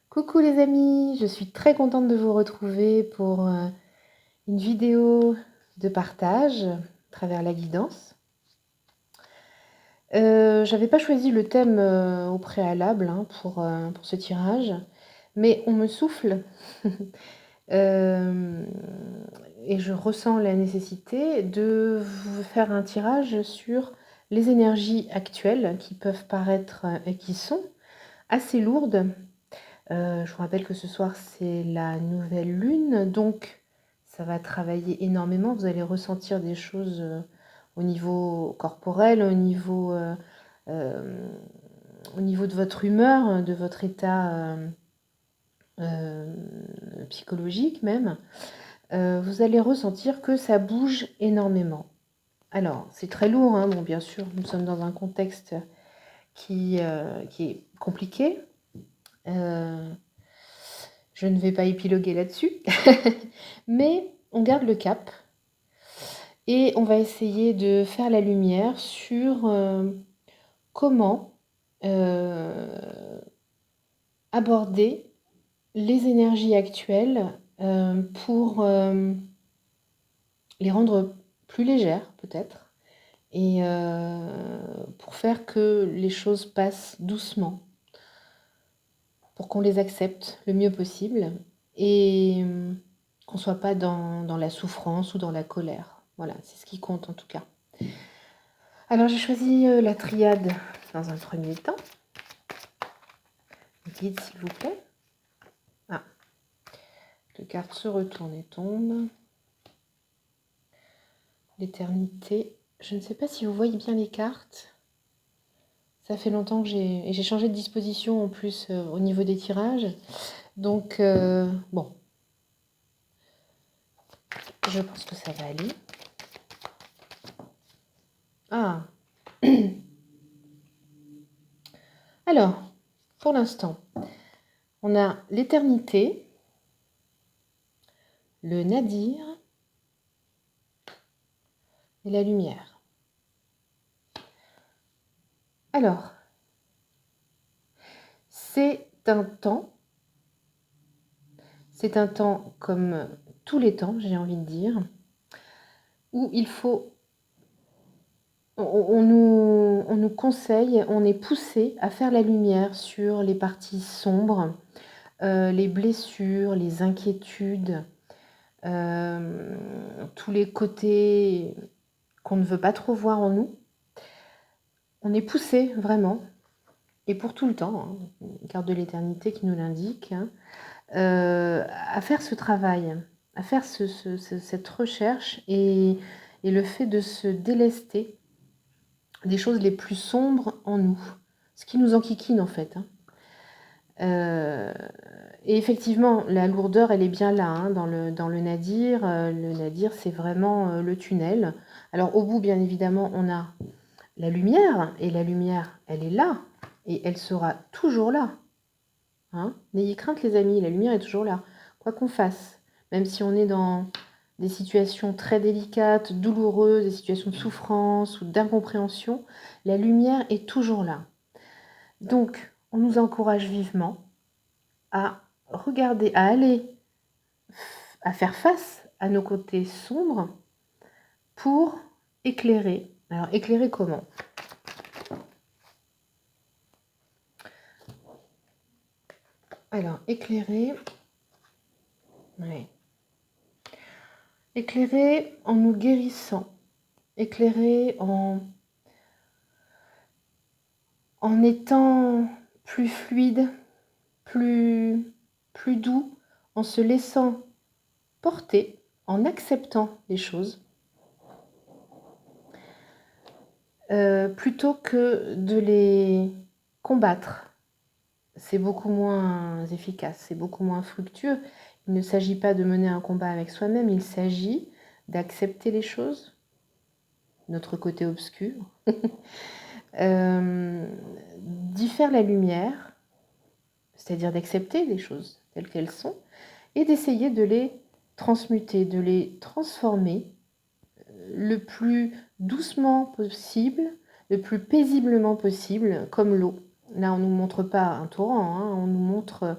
Coucou les amis, je suis très contente de vous retrouver pour une vidéo de partage à travers la guidance. J'avais pas choisi le thème au préalable pour ce tirage, mais on me souffle euh, et je ressens la nécessité de vous faire un tirage sur les énergies actuelles qui peuvent paraître et qui sont assez lourdes. Je vous rappelle que ce soir, c'est la nouvelle lune, donc ça va travailler énormément. Vous allez ressentir des choses au niveau corporel, euh, au niveau de votre humeur, de votre état euh, psychologique même. Vous allez ressentir que ça bouge énormément. Alors, c'est très lourd, hein. Bon, bien sûr, nous sommes dans un contexte qui est compliqué. Je ne vais pas épiloguer là-dessus, mais on garde le cap et on va essayer de faire la lumière sur comment aborder les énergies actuelles pour les rendre plus légères peut-être et pour faire que les choses passent doucement, pour qu'on les accepte le mieux possible et qu'on ne soit pas dans la souffrance ou dans la colère. Voilà, c'est ce qui compte en tout cas. Alors j'ai choisi la triade dans un premier temps. Guide s'il vous plaît. Ah, les cartes se retournent et tombent. L'éternité. Je ne sais pas si vous voyez bien les cartes. Ça fait longtemps que j'ai changé de disposition en plus au niveau des tirages. Donc bon, je pense que ça va aller. Ah. Alors, pour l'instant, on a l'éternité, le nadir et la lumière. Alors, c'est un temps comme tous les temps, j'ai envie de dire, où il faut, on nous conseille, on est poussé à faire la lumière sur les parties sombres, les blessures, les inquiétudes, tous les côtés qu'on ne veut pas trop voir en nous. On est poussé vraiment, et pour tout le temps, hein, carte de l'éternité qui nous l'indique, hein, à faire ce travail, à faire cette recherche et le fait de se délester des choses les plus sombres en nous, ce qui nous enquiquine en fait. Hein. Et effectivement, la lourdeur, elle est bien là, hein, dans le nadir. Le nadir, c'est vraiment le tunnel. Alors au bout, bien évidemment, on a la lumière, et la lumière, elle est là, et elle sera toujours là. Hein. N'ayez crainte les amis, la lumière est toujours là. Quoi qu'on fasse, même si on est dans des situations très délicates, douloureuses, des situations de souffrance ou d'incompréhension, la lumière est toujours là. Donc, on nous encourage vivement à regarder, à faire face à nos côtés sombres pour éclairer. Alors, éclairer comment ? Alors, éclairer... Ouais. Éclairer en nous guérissant. Éclairer en étant plus fluide, plus doux, en se laissant porter, en acceptant les choses, plutôt que de les combattre. C'est beaucoup moins efficace, c'est beaucoup moins fructueux. Il ne s'agit pas de mener un combat avec soi-même, il s'agit d'accepter les choses, notre côté obscur, d'y faire la lumière, c'est-à-dire d'accepter les choses telles qu'elles sont, et d'essayer de les transmuter, de les transformer le plus doucement possible, le plus paisiblement possible, comme l'eau. Là, on ne nous montre pas un torrent, hein, on nous montre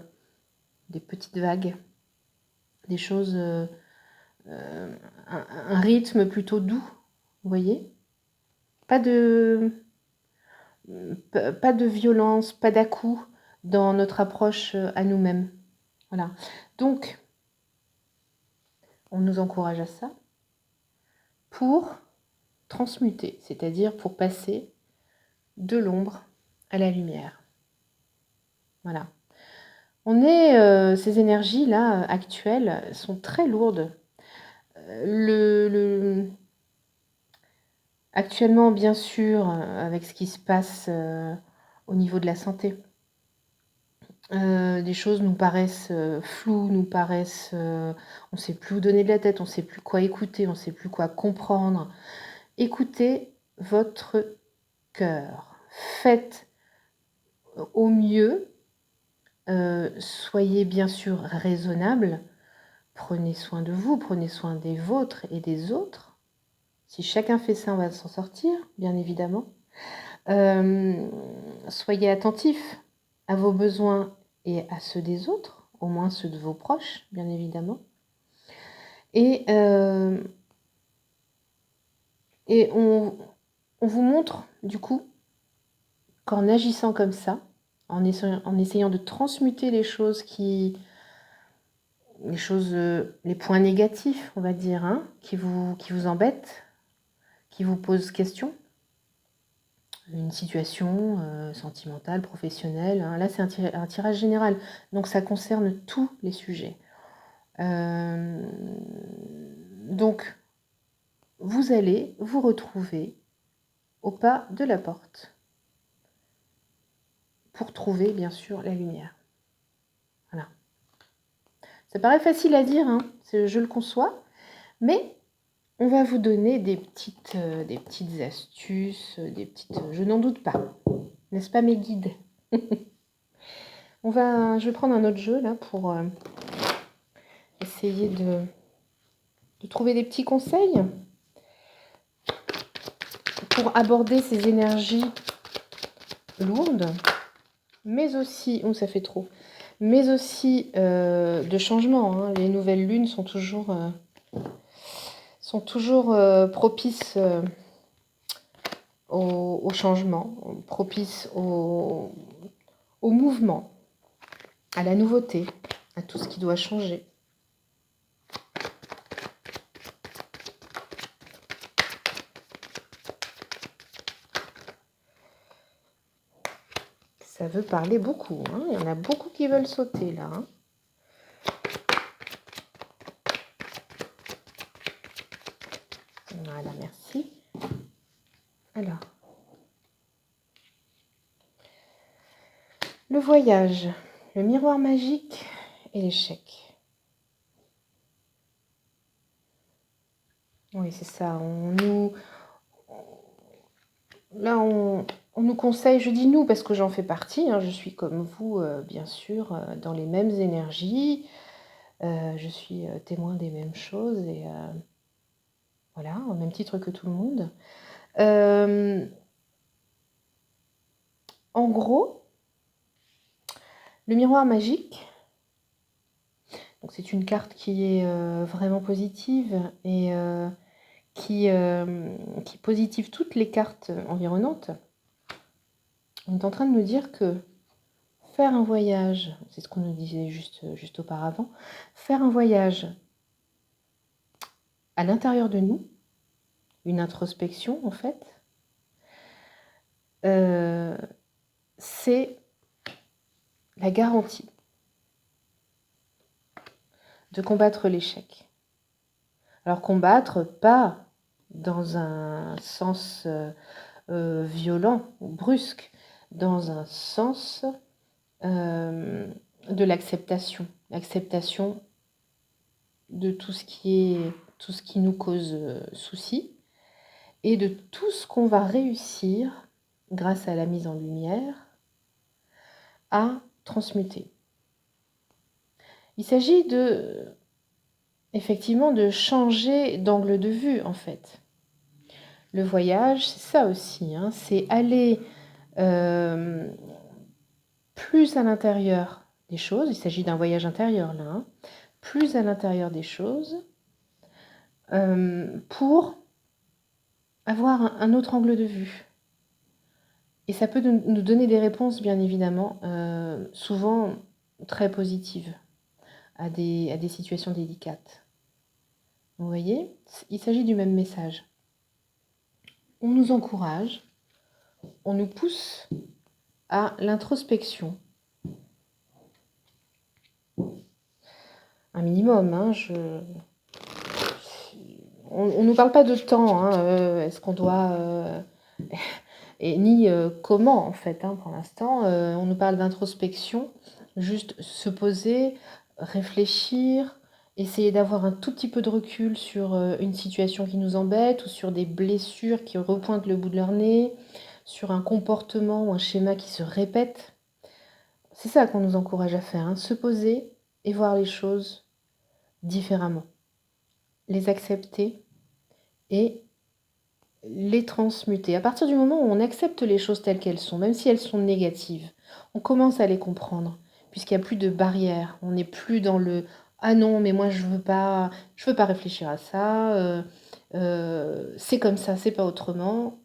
des petites vagues, des choses, un rythme plutôt doux, vous voyez? Pas de, pas de violence, pas d'à-coups dans notre approche à nous-mêmes. Voilà. Donc, on nous encourage à ça pour transmuter, c'est-à-dire pour passer de l'ombre à la lumière. Voilà. Ces énergies-là actuelles sont très lourdes. Actuellement, bien sûr, avec ce qui se passe au niveau de la santé, des choses nous paraissent floues, nous paraissent... on ne sait plus où donner de la tête, on ne sait plus quoi écouter, on ne sait plus quoi comprendre. Écoutez votre cœur. Faites au mieux. Soyez bien sûr raisonnable. Prenez soin de vous, prenez soin des vôtres et des autres. Si chacun fait ça, on va s'en sortir, bien évidemment. Soyez attentifs à vos besoins et à ceux des autres, au moins ceux de vos proches, bien évidemment. Et on vous montre, du coup, qu'en agissant comme ça, en essayant de transmuter les choses les points négatifs, on va dire, hein, qui vous embêtent, qui vous posent question, une situation sentimentale, professionnelle, hein. Là c'est un tirage général, donc ça concerne tous les sujets. Donc, vous allez vous retrouver au pas de la porte pour trouver bien sûr la lumière. Voilà. Ça paraît facile à dire, hein, je le conçois, mais on va vous donner des petites astuces, je n'en doute pas. N'est-ce pas mes guides? Je vais prendre un autre jeu là pour essayer de trouver des petits conseils pour aborder ces énergies lourdes, mais aussi, ça fait trop, mais aussi de changement, hein. Les nouvelles lunes sont toujours propices au changement, propices au mouvement, à la nouveauté, à tout ce qui doit changer. Ça veut parler beaucoup, hein. Il y en a beaucoup qui veulent sauter là, hein. Voilà, merci. Alors, le voyage, le miroir magique et l'échec. Oui, c'est ça. On nous conseille, je dis nous parce que j'en fais partie, hein, je suis comme vous, bien sûr, dans les mêmes énergies. Je suis témoin des mêmes choses et voilà, au même titre que tout le monde. En gros, le miroir magique, donc c'est une carte qui est vraiment positive et qui positive toutes les cartes environnantes. On est en train de nous dire que faire un voyage, c'est ce qu'on nous disait juste auparavant, faire un voyage à l'intérieur de nous, une introspection en fait, c'est la garantie de combattre l'échec. Alors combattre, pas dans un sens violent ou brusque, dans un sens de l'acceptation. L'acceptation de tout ce qui nous cause souci et de tout ce qu'on va réussir, grâce à la mise en lumière, à transmuter. Il s'agit effectivement de changer d'angle de vue en fait. Le voyage, c'est ça aussi, c'est aller plus à l'intérieur des choses, il s'agit d'un voyage intérieur là, hein, plus à l'intérieur des choses, pour avoir un autre angle de vue. Et ça peut nous donner des réponses, bien évidemment, souvent très positives à des situations délicates. Vous voyez, il s'agit du même message. On nous encourage, on nous pousse à l'introspection. Un minimum, hein, on nous parle pas de temps, hein, est-ce qu'on doit... et ni comment, en fait, hein, pour l'instant. On nous parle d'introspection, juste se poser, réfléchir, essayer d'avoir un tout petit peu de recul sur une situation qui nous embête ou sur des blessures qui repointent le bout de leur nez, sur un comportement ou un schéma qui se répète. C'est ça qu'on nous encourage à faire, hein, se poser et voir les choses différemment, les accepter et les transmuter. À partir du moment où on accepte les choses telles qu'elles sont, même si elles sont négatives, on commence à les comprendre, puisqu'il n'y a plus de barrière. On n'est plus dans le ah non, mais moi je veux pas réfléchir à ça. C'est comme ça, c'est pas autrement.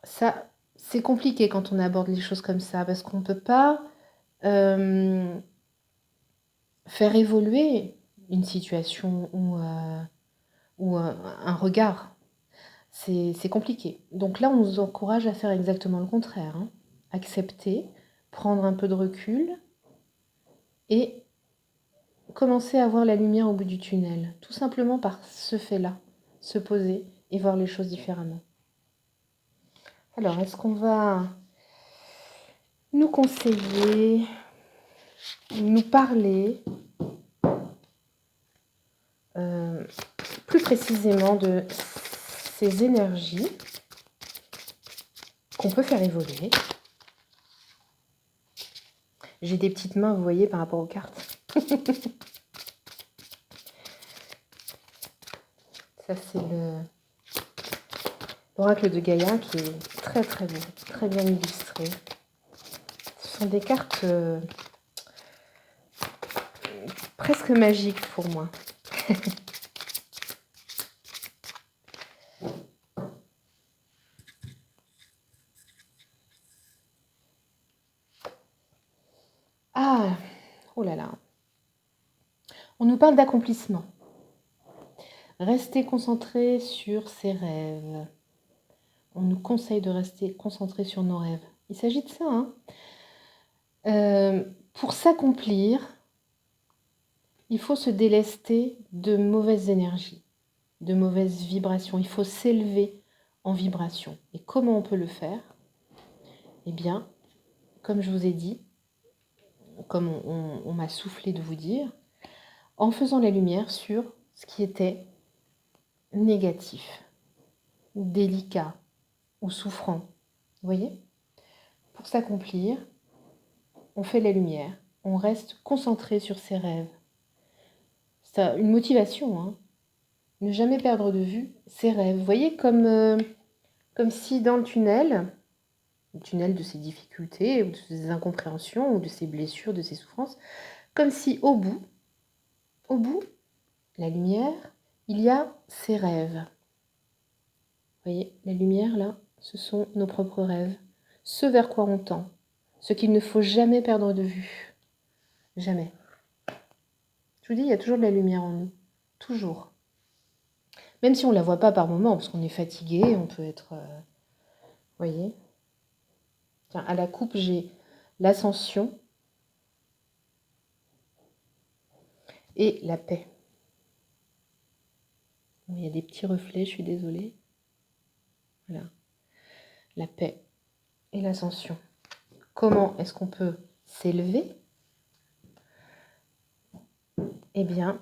Ça, c'est compliqué quand on aborde les choses comme ça, parce qu'on ne peut pas faire évoluer une situation ou un regard. C'est compliqué. Donc là, on nous encourage à faire exactement le contraire, hein. Accepter, prendre un peu de recul et commencer à voir la lumière au bout du tunnel. Tout simplement par ce fait-là, se poser et voir les choses différemment. Alors, est-ce qu'on va nous conseiller, nous parler plus précisément de ces énergies qu'on peut faire évoluer? J'ai des petites mains, vous voyez, par rapport aux cartes. Ça, c'est l'oracle de Gaïa qui est très très beau, très bien illustré. Ce sont des cartes presque magiques pour moi. Ah, oh là là. On nous parle d'accomplissement. Rester concentré sur ses rêves. On nous conseille de rester concentré sur nos rêves. Il s'agit de ça, hein. Pour s'accomplir, il faut se délester de mauvaises énergies, de mauvaises vibrations. Il faut s'élever en vibration. Et comment on peut le faire? Eh bien, comme je vous ai dit, comme on m'a soufflé de vous dire, en faisant la lumière sur ce qui était négatif, ou délicat, ou souffrant. Vous voyez? Pour s'accomplir, on fait la lumière, on reste concentré sur ses rêves. C'est une motivation, hein. Ne jamais perdre de vue ses rêves. Vous voyez, comme si dans le tunnel de ses difficultés, ou de ses incompréhensions, ou de ses blessures, de ses souffrances, comme si au bout, la lumière, il y a ses rêves. Vous voyez, la lumière, là, ce sont nos propres rêves. Ce vers quoi on tend. Ce qu'il ne faut jamais perdre de vue. Jamais. Je vous dis, il y a toujours de la lumière en nous. Toujours. Même si on ne la voit pas par moments, parce qu'on est fatigué, on peut être... Vous voyez? Tiens, à la coupe, j'ai l'ascension et la paix. Bon, il y a des petits reflets, je suis désolée. Voilà. La paix et l'ascension. Comment est-ce qu'on peut s'élever? Eh bien,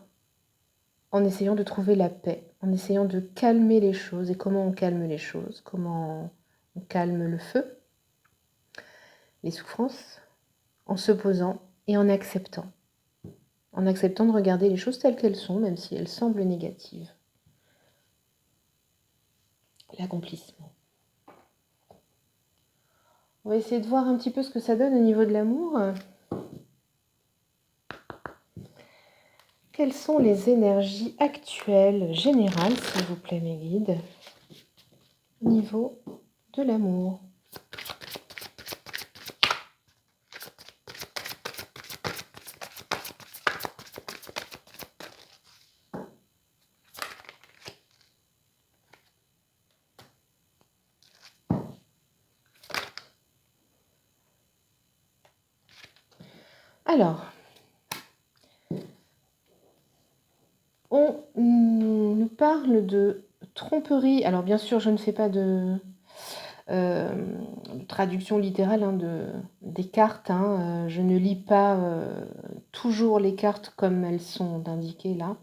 en essayant de trouver la paix, en essayant de calmer les choses. Et comment on calme les choses? Comment on calme le feu? Les souffrances? En se posant et en acceptant. En acceptant de regarder les choses telles qu'elles sont, même si elles semblent négatives. L'accomplissement. On va essayer de voir un petit peu ce que ça donne au niveau de l'amour. Quelles sont les énergies actuelles, générales, s'il vous plaît, mes guides, au niveau de l'amour? Alors, on nous parle de tromperie. Alors, bien sûr, je ne fais pas de traduction littérale des cartes. Je ne lis pas toujours les cartes comme elles sont indiquées là.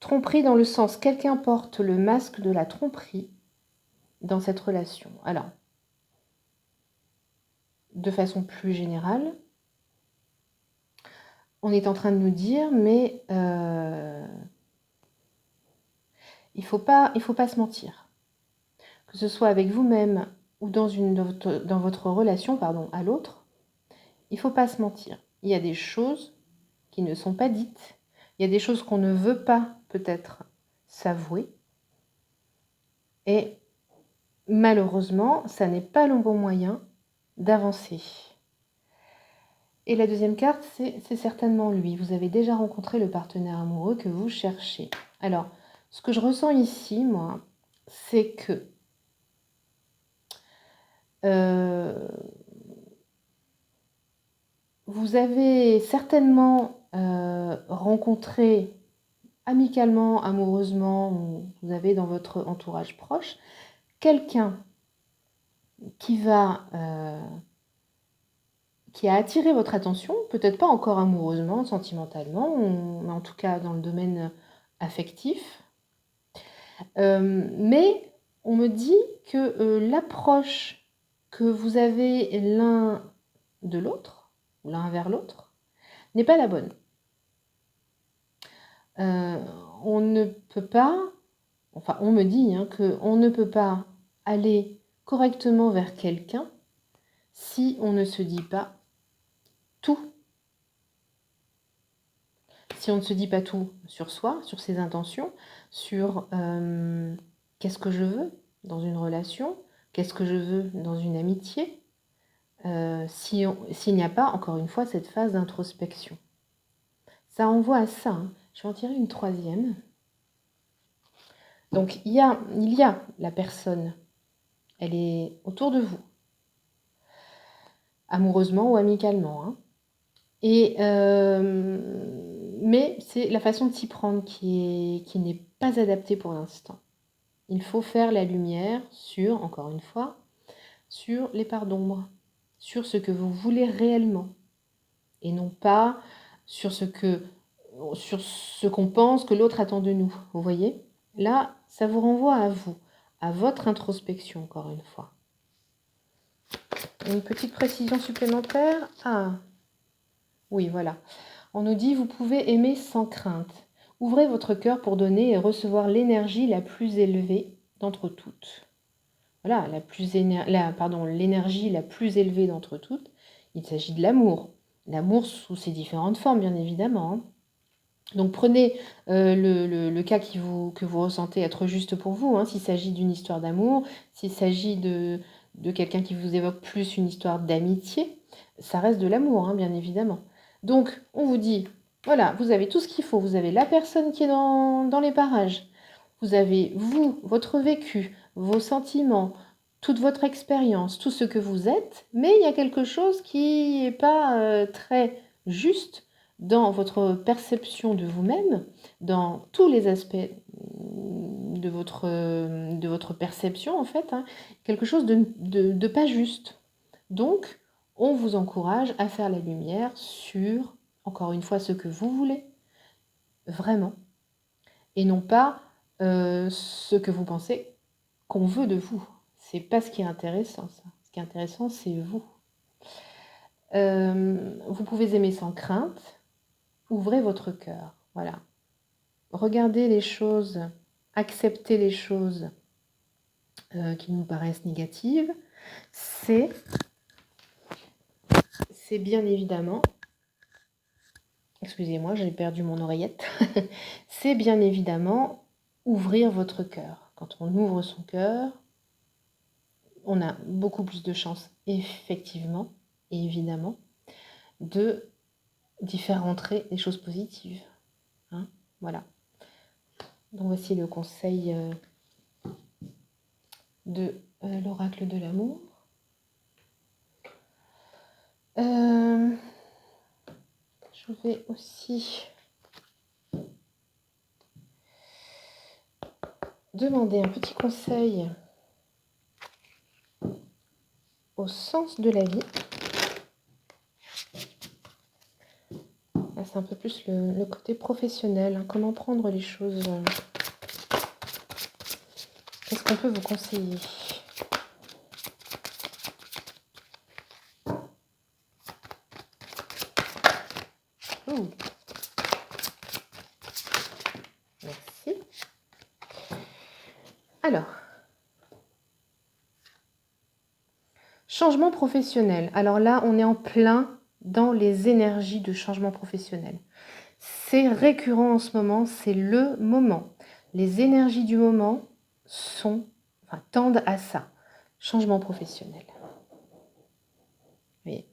Tromperie dans le sens, quelqu'un porte le masque de la tromperie dans cette relation. Alors, de façon plus générale, on est en train de nous dire, mais il faut pas se mentir. Que ce soit avec vous-même ou dans votre relation à l'autre, il ne faut pas se mentir. Il y a des choses qui ne sont pas dites. Il y a des choses qu'on ne veut pas peut-être s'avouer. Et malheureusement, ça n'est pas le bon moyen d'avancer. Et la deuxième carte, c'est certainement lui. Vous avez déjà rencontré le partenaire amoureux que vous cherchez. Alors, ce que je ressens ici, moi, c'est que vous avez certainement rencontré amicalement, amoureusement, vous avez dans votre entourage proche quelqu'un qui a attiré votre attention, peut-être pas encore amoureusement, sentimentalement, mais en tout cas dans le domaine affectif. Mais on me dit que l'approche que vous avez l'un de l'autre, ou l'un vers l'autre, n'est pas la bonne. On ne peut pas, enfin on me dit qu'on ne peut pas aller correctement vers quelqu'un si on ne se dit pas tout. Si on ne se dit pas tout sur soi, sur ses intentions, sur qu'est-ce que je veux dans une relation, qu'est-ce que je veux dans une amitié, s'il n'y a pas, encore une fois, cette phase d'introspection. Ça renvoie à ça. Je vais en tirer une troisième. Donc, il y a la personne, elle est autour de vous, amoureusement ou amicalement. Mais c'est la façon de s'y prendre qui n'est pas adaptée pour l'instant. Il faut faire la lumière sur, encore une fois, sur les parts d'ombre, sur ce que vous voulez réellement, et non pas sur ce qu'on pense que l'autre attend de nous. Vous voyez? Là, ça vous renvoie à vous, à votre introspection, encore une fois. Une petite précision supplémentaire. Ah, oui, voilà. On nous dit, vous pouvez aimer sans crainte. Ouvrez votre cœur pour donner et recevoir l'énergie la plus élevée d'entre toutes. Voilà, l'énergie la plus élevée d'entre toutes. Il s'agit de l'amour. L'amour sous ses différentes formes, bien évidemment. Donc prenez le cas que vous ressentez être juste pour vous. S'il s'agit d'une histoire d'amour, s'il s'agit de quelqu'un qui vous évoque plus une histoire d'amitié, ça reste de l'amour, bien évidemment. Donc, on vous dit, voilà, vous avez tout ce qu'il faut. Vous avez la personne qui est dans les parages. Vous avez, vous, votre vécu, vos sentiments, toute votre expérience, tout ce que vous êtes. Mais il y a quelque chose qui n'est pas très juste dans votre perception de vous-même, dans tous les aspects de votre perception, en fait. Quelque chose de pas juste. Donc, on vous encourage à faire la lumière sur, encore une fois, ce que vous voulez, vraiment, et non pas ce que vous pensez qu'on veut de vous. C'est pas ce qui est intéressant, ça. Ce qui est intéressant, c'est vous. Vous pouvez aimer sans crainte. Ouvrez votre cœur, voilà. Regardez les choses, acceptez les choses qui nous paraissent négatives. C'est bien évidemment excusez-moi, j'ai perdu mon oreillette, c'est bien évidemment ouvrir votre cœur. Quand on ouvre son cœur, on a beaucoup plus de chances, effectivement et évidemment, d'y faire rentrer des choses positives. Hein, voilà. Donc voici le conseil de l'oracle de l'amour. Je vais aussi demander un petit conseil au sens de la vie. Là, c'est un peu plus le côté professionnel. Hein, comment prendre les choses. Qu'est-ce qu'on peut vous conseiller? Oh. Merci. Alors, changement professionnel. Alors là, on est en plein dans les énergies de changement professionnel. C'est récurrent en ce moment, c'est le moment. Les énergies du moment tendent à ça. Changement professionnel. Oui.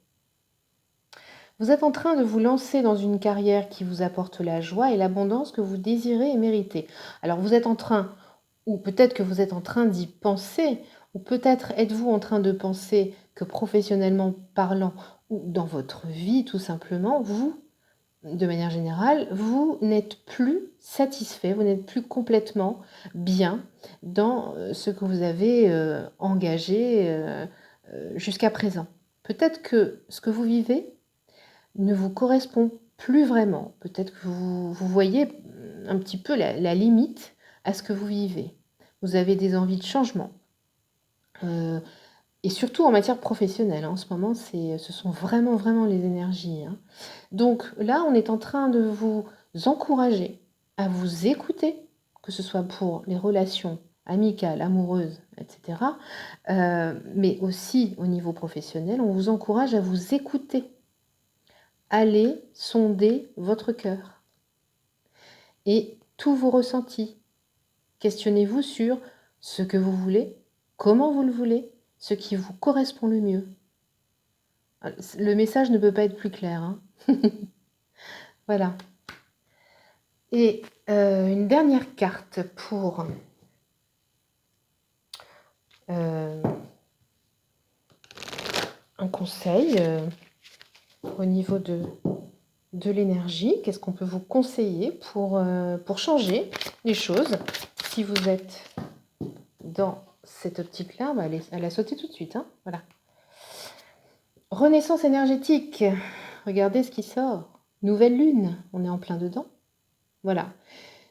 Vous êtes en train de vous lancer dans une carrière qui vous apporte la joie et l'abondance que vous désirez et méritez. Alors vous êtes en train, ou peut-être que vous êtes en train d'y penser, ou peut-être êtes-vous en train de penser que professionnellement parlant, ou dans votre vie tout simplement, vous, de manière générale, vous n'êtes plus satisfait, vous n'êtes plus complètement bien dans ce que vous avez engagé jusqu'à présent. Peut-être que ce que vous vivez ne vous correspond plus vraiment. Peut-être que vous voyez un petit peu la limite à ce que vous vivez. Vous avez des envies de changement. Et surtout en matière professionnelle. Hein. En ce moment, ce sont vraiment les énergies. Hein. Donc là, on est en train de vous encourager à vous écouter, que ce soit pour les relations amicales, amoureuses, etc. Mais aussi au niveau professionnel, on vous encourage à vous écouter. Allez sonder votre cœur et tous vos ressentis. Questionnez-vous sur ce que vous voulez, comment vous le voulez, ce qui vous correspond le mieux. Le message ne peut pas être plus clair. Hein. Voilà. Et une dernière carte pour un conseil au niveau de l'énergie. Qu'est-ce qu'on peut vous conseiller pour changer les choses? Si vous êtes dans cette optique-là, elle a sauté tout de suite. Hein, voilà. Renaissance énergétique. Regardez ce qui sort. Nouvelle lune. On est en plein dedans. Voilà.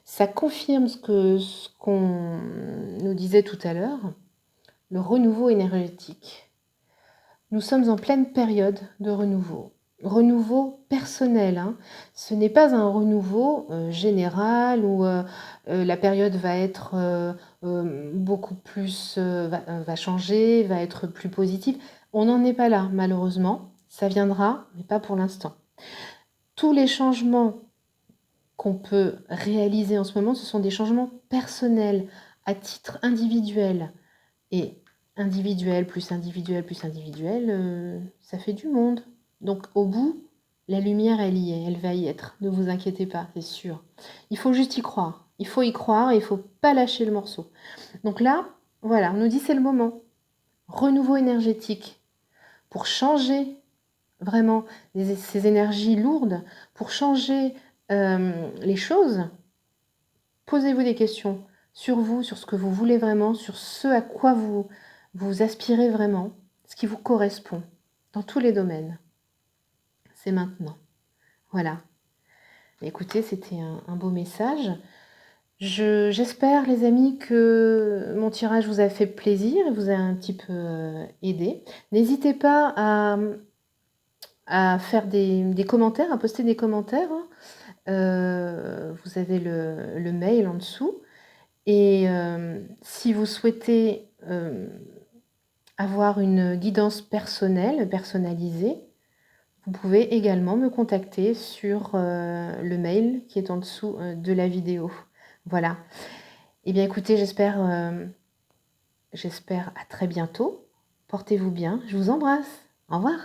Ça confirme ce qu'on nous disait tout à l'heure. Le renouveau énergétique. Nous sommes en pleine période de renouveau. Renouveau personnel. Hein. Ce n'est pas un renouveau général où la période va être beaucoup plus, va changer, va être plus positive. On n'en est pas là, malheureusement. Ça viendra, mais pas pour l'instant. Tous les changements qu'on peut réaliser en ce moment, ce sont des changements personnels, à titre individuel. Et individuel plus individuel plus individuel, ça fait du monde. Donc au bout, la lumière, elle y est, elle va y être. Ne vous inquiétez pas, c'est sûr. Il faut juste y croire. Il faut y croire et il ne faut pas lâcher le morceau. Donc là, voilà, on nous dit c'est le moment. Renouveau énergétique pour changer vraiment ces énergies lourdes, pour changer les choses. Posez-vous des questions sur vous, sur ce que vous voulez vraiment, sur ce à quoi vous aspirez vraiment, ce qui vous correspond, dans tous les domaines. C'est maintenant. Voilà. Écoutez, c'était un beau message. J'espère, les amis, que mon tirage vous a fait plaisir et vous a un petit peu aidé. N'hésitez pas à faire des commentaires, à poster des commentaires. Vous avez le mail en dessous. Et si vous souhaitez avoir une guidance personnelle, personnalisée, vous pouvez également me contacter sur le mail qui est en dessous de la vidéo. Voilà. Eh bien écoutez, j'espère à très bientôt. Portez-vous bien. Je vous embrasse. Au revoir.